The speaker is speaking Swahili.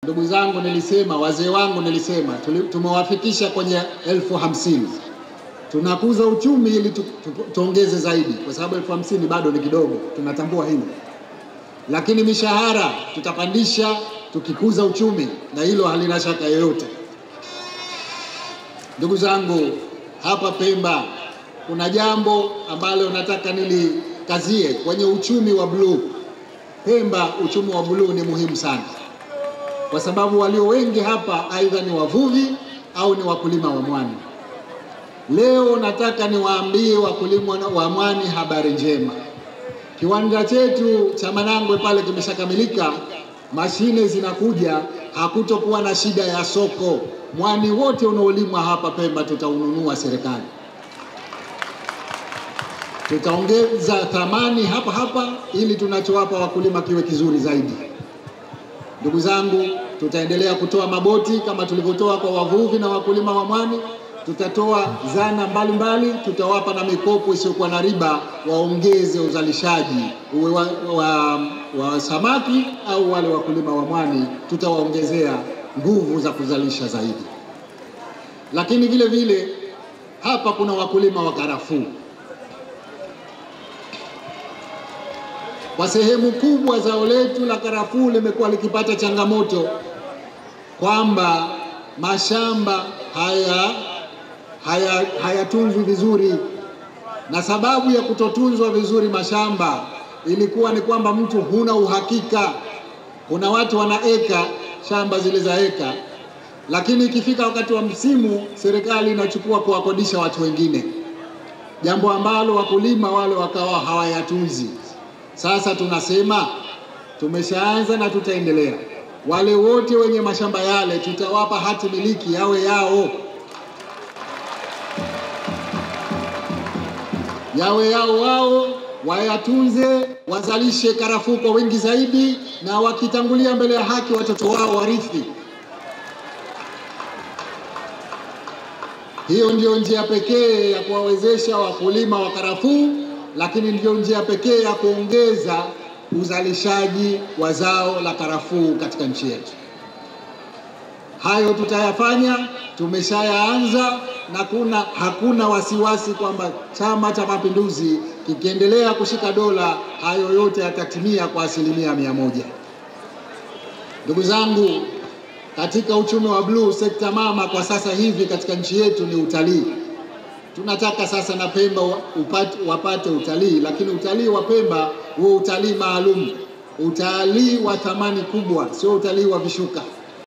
ndugu zangu, nilisema, wazee wangu nilisema, tumewafikisha kwenye 50,000. Tunakuza uchumi ili tuongeze zaidi, kwa sababu 50,000 bado ni kidogo, tunatambua hilo. Lakini mishahara tutapandisha tukikuza uchumi, na hilo halina shaka yoyote. Ndugu zangu, hapa Pemba kuna jambo ambalo nataka nilikazie kwenye uchumi wa bluu. Pemba, uchumi wa bluu ni muhimu sana, kwa sababu walio wengi hapa aidha ni wavuvi au ni wakulima wa mwani. Leo nataka niwaambie wakulima wa mwani habari njema. Kiwanda chetu cha Manangwe pale kimeshakamilika, mashine zinakuja, hakutokuwa na shida ya soko. Mwani wote unaolimwa hapa Pemba tutaununua serikali. Tutaongeza thamani hapa ili tunachowapa wakulima kiwe kizuri zaidi. Ndugu zangu, tutaendelea kutoa maboti kama tulivyotoa kwa wavuvi na wakulima wa mwani. Tutatoa zana mbalimbali, tutawapa na mikopo isiyokuwa na riba, waongeze uzalishaji uwe wa samaki au wale wakulima wa mwani, tutawaongezea nguvu za kuzalisha zaidi. Lakini vile vile hapa kuna wakulima wa karafuu. Kwa sehemu kubwa zao letu la karafuu limekuwa likipata changamoto kwamba mashamba hayatunzwi vizuri, na sababu ya kutotunzwa vizuri mashamba ilikuwa ni kwamba mtu huna uhakika. Kuna watu wanaeka shamba zile za eka, lakini ikifika wakati wa msimu serikali inachukua kuwakodisha watu wengine, jambo ambalo wakulima wale wakawa hawayatunzi. Sasa tunasema tumeshaanza na tutaendelea. Wale wote wenye mashamba yale tutawapa hati miliki yawe yao. Wao wayatunze, wazalishe karafuu kwa wingi zaidi, na wakitangulia mbele ya haki watoto wao warithi. Hiyo ndio njia pekee ya kuwawezesha wakulima wa karafuu, lakini ndio njia pekee ya kuongeza uzalishaji wa zao la karafuu katika nchi yetu. Hayo tutayafanya, tumeshayaanza, na hakuna wasiwasi kwamba Chama cha Mapinduzi kikiendelea kushika dola, hayo yote yatatimia kwa 100%. Ndugu zangu, katika uchumi wa bluu, sekta mama kwa sasa hivi katika nchi yetu ni utalii. Tunataka sasa na Pemba wapate utalii, lakini utalii wa Pemba huo utalii maalum, utalii wa thamani kubwa, sio utalii wa vishuka.